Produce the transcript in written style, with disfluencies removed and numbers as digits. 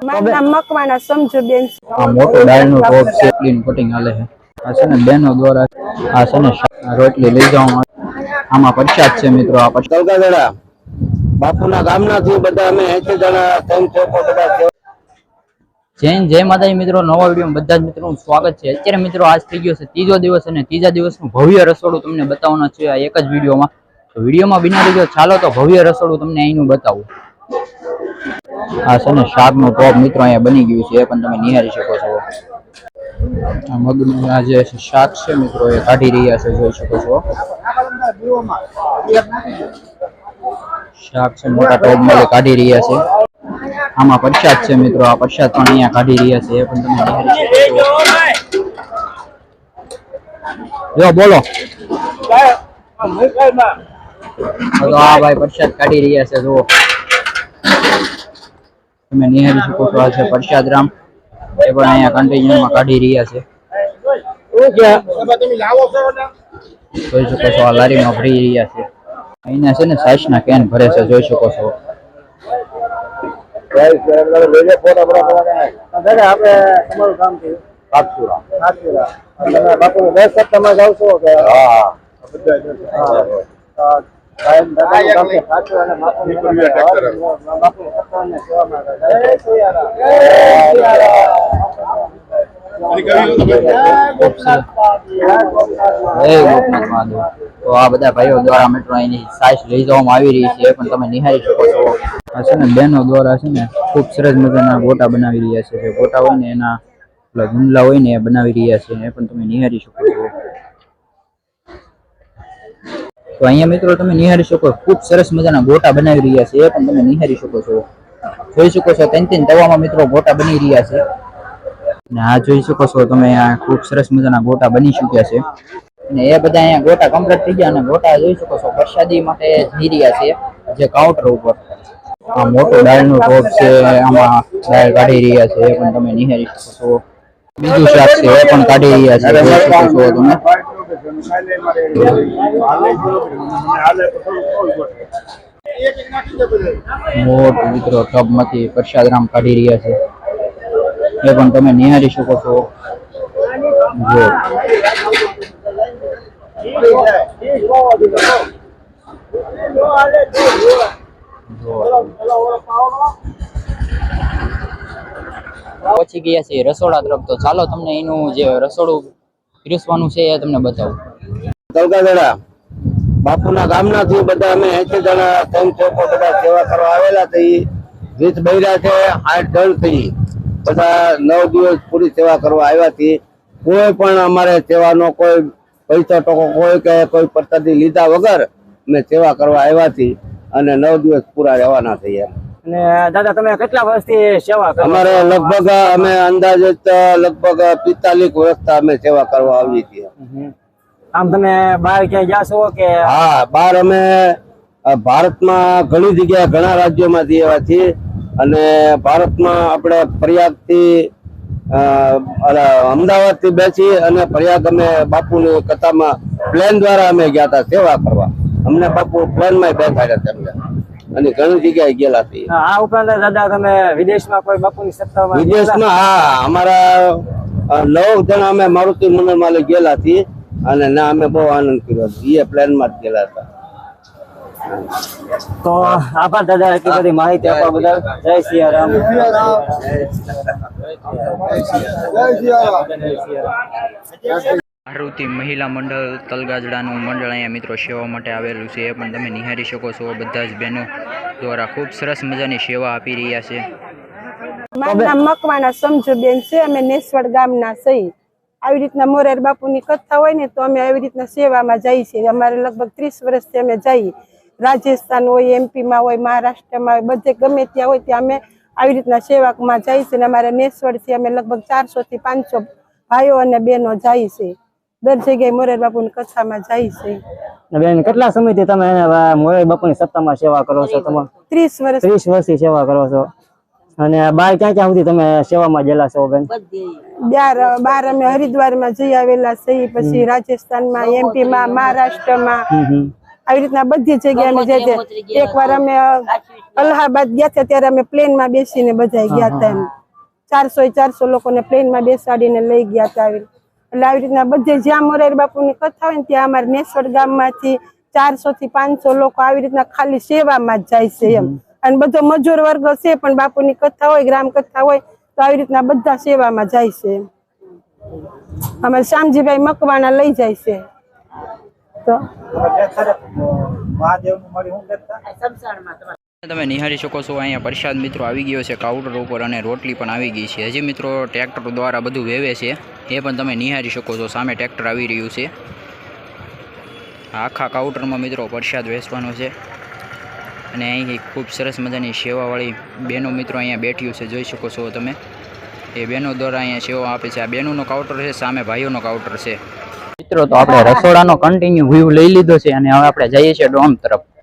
મારું નામ મકવાણા સમજુબેન છે. આ મોટો ડાળનું રોગ છે, ક્લીન કટિંગ હાલે છે. આ છે ને બેનો દ્વારા આ છે ને રોટલી લઈ જવામાં આમાં પ્રસાદ છે મિત્રો. આ તલગાદડા બાપુના ગામના થી બધા અમે 80 જણા 300 બધા. જય માતાજી મિત્રો, નવા વિડીયોમાં બધા જ મિત્રોનું સ્વાગત છે. અત્યારે મિત્રો આજ થઈ ગયો છે ત્રીજો દિવસ અને ત્રીજા દિવસનું ભવ્ય રસોડું તમને બતાવવાનું છે આ એક જ વિડીયોમાં. તો વિડીયોમાં બિના રહેજો. ચાલો તો ભવ્ય રસોડું તમને અહીંનું બતાવું. આ છે ને શાકનું ટોપ મિત્રો અહીંયા બની ગયું છે, એ પણ તમે નિહાળી શકો છો. આ મગનું આ જે શાક છે મિત્રો એ કાઢી રહ્યા છે, જોઈ શકો છો. શાક છે મોટા ટોપમાં કાઢી રહ્યા છે. આમાં પ્રસાદ છે મિત્રો. આ પ્રસાદ પણ અહીંયા કાઢી રહ્યા છે, એ પણ તમે નિહાળી શકો છો. જો બોલો તો આ ભાઈ પ્રસાદ કાઢી રહ્યા છે, જુઓ તમે નિહાળી શકો છો. આ છે પ્રસાદ રામ, એ પણ અહીંયા કન્ટેનરમાં કાઢી રહ્યા છે, જોઈ શકો છો. આ લારીમાં ભરી રહ્યા છે. અહીંયા છે ને સાઈસના કેન ભરે છે, જોઈ શકો છો. તમારું કામ છે બાપુ 10 સપ્તાહમાં જાવ છો કે? તો આ બધા ભાઈઓ દ્વારા મેટ્રો એની સાઈઝ લઈ જવામાં આવી રહી છે, એ પણ તમે નિહાળી શકો છો. આ છે ને બહેનો દ્વારા છે ને ખૂબ સરસ મજાના ગોટા બનાવી રહ્યા છે. જે ગોટા હોય ને એના ગુંડલા હોય ને એ બનાવી રહ્યા છે, એ પણ તમે નિહાળી શકો છો. તો અહીંયા મિત્રો તમે નિહાળી શકો, ખૂબ સરસ મજાના ગોટા બનાવી રહ્યા છે, એ પણ તમે નિહાળી શકો છો. જોઈ શકો છો 3 તવામાં મિત્રો ગોટા બની રહ્યા છે. અને આ જોઈ શકો છો તમે, આ ખૂબ સરસ મજાના ગોટા બની ચૂક્યા છે. અને એ બધા અહીંયા ગોટા કમ્પ્લીટ થઈ ગયા. અને ગોટા જોઈ શકો છો પ્રસાદી માટે જઈ રહ્યા છે જે કાઉન્ટર ઉપર. આ મોટો દાળનું ટોપ છે, આમાં દાળ કાઢી રહ્યા છે, એ પણ તમે નિહાળી શકો છો. બીજું શાક છે એ પણ કાઢી રહ્યા છે, જોઈ શકો છો તમે. મોટું મિત્રો ટબમાંથી પ્રસાદરામ કાઢી રહ્યા છે, એ પણ તમે નિહાળી શકો છો. પહોંચી ગયા છે રસોડા તરફ. તો ચાલો તમને એનું જે રસોડું પીરસવાનું છે એ તમને બતાવું. તલગાદડા બાપુના ગામના થી બધા અમે 80 જણા 300 બધા સેવા કરવા આવેલા હતી. 20 બૈરા છે, 8 જણ થઈ બધા 9 દિવસ પૂરી સેવા કરવા આવ્યા હતી. કોઈ પણ અમારે સેવાનો કોઈ પૈસા ટકો કોઈ કે કોઈ પ્રસાદી લીધા વગર અમે સેવા કરવા આવ્યા હતી અને 9 દિવસ પૂરા રહેવાના થઈ. અને દાદા તમે કેટલા વર્ષથી સેવા કરો? અમારે લગભગ અમે અંદાજિત લગભગ 45 વર્ષથી અમે સેવા કરવા આવી છીએ. આમ તમે બહાર ક્યાંય જાશો કે? હા, બહાર અમે ભારતમાં ઘણી જગ્યાએ ઘણા રાજ્યોમાં જઈએ છીએ. અને ભારતમાં આપણે પ્રયાગ થી અમદાવાદ થી બેસી અને પ્રયાગ અમે બાપુની કથામાં પ્લેન દ્વારા અમે ગયા હતા સેવા કરવા. અમને બાપુ પ્લેન માં બેસાડ્યા હતા અને ઘણી જગ્યાએ ગયેલા છીએ. આ ઉપરાંત દાદા તમે વિદેશમાં કોઈ બાપુની સત્તામાં? વિદેશમાં હા, અમારા 9 જણા અમે મારુતિ મંદિરમાં લઈ ગયેલા છીએ અને ના અમે બહુ આનંદ કર્યો. એ પ્લેન માં જ ગયેલા હતા. તો આભાર દાદા એટલી બધી માહિતી આપવા બદલ. જય સિયારામ. મારુતિ મહિલા મંડળ તલગાજડાનું મંડળ અહીંયા મિત્રો સેવા માટે આવેલું છે, એ પણ તમે નિહાળી શકો છો. બધા જ બહેનો દ્વારા ખૂબ સરસ મજાની સેવા આપી રહ્યા છે. મારું નામ મકવાણા સમજુબેન છે. અમે નેસવડ ગામના છીએ. આવી રીતના મોરાર બાપુની કથા હોય ને તો અમે આવી રીતના સેવામાં જઈએ છીએ. અમારે લગભગ 30 વર્ષથી અમે જઈએ. રાજસ્થાન હોય, એમપીમાં હોય, મહારાષ્ટ્રમાં હોય, બધે ગમે ત્યાં હોય ત્યાં અમે આવી રીતના સેવામાં જઈએ છીએ. અમારે નેસવડથી અમે લગભગ 400 થી 500 ભાઈઓ અને બહેનો જાય છે. દર જગ્યાએ મોરાર બાપુની કથામાં જાય છે. બેન કેટલા સમયથી તમે મોરાર બાપુની સત્તામાં સેવા કરો છો? તમે 30 વર્ષથી સેવા કરો છો. અને બહાર ક્યાં ક્યાં સુધી તમે સેવામાં ગયેલા છો બેન? બાર અમે હરિદ્વારમાં જઈ આવેલા છીએ, પછી રાજસ્થાનમાં, એમપીમાં, મહારાષ્ટ્રમાં આવી રીતના બધી જગ્યાએ અમે જઈએ. એકવાર અમે અલ્હાબાદ ગયા હતા ત્યારે અમે પ્લેનમાં બેસીને બધા ગયા હતા. એમ 400 લોકોને પ્લેનમાં બેસાડીને લઈ ગયા હતા. એટલે આવી રીતના બધે જ્યાં મોરારી બાપુની કથા હોય ને ત્યાં અમારા નેસવડ ગામમાંથી 400 થી 500 લોકો આવી રીતના ખાલી સેવામાં જ જાય છે એમ. અને બધો મજૂર વર્ગ છે પણ બાપુની કથા હોય, ગ્રામ કથા હોય તો આવી રીતના બધા સેવામાં જાય છે. અમારે શ્યામજીભાઈ મકવાણા લઈ જાય છે. તો તમે નિહાળી શકો છો અહીંયા પ્રસાદ મિત્રો આવી ગયો છે કાઉન્ટર ઉપર અને રોટલી પણ આવી ગઈ છે. હજી મિત્રો ટ્રેક્ટર દ્વારા બધું વેવે છે એ પણ તમે નિહાળી શકો છો. સામે ટ્રેક્ટર આવી રહ્યું છે. આખા કાઉન્ટરમાં મિત્રો પ્રસાદ વેચવાનો છે અને અહીં ખૂબ સરસ મજાની સેવાવાળી બહેનો મિત્રો અહીંયા બેઠી છે, જોઈ શકો છો તમે. એ બહેનો દ્વારા અહીંયા સેવા આપે છે. આ બહેનોનો કાઉન્ટર છે, સામે ભાઈઓનો કાઉન્ટર છે. મિત્રો તો આપણે રસોડાનો કન્ટિન્યુ વ્યૂ લઈ લીધો છે અને હવે આપણે જઈએ છીએ ડોમ તરફ.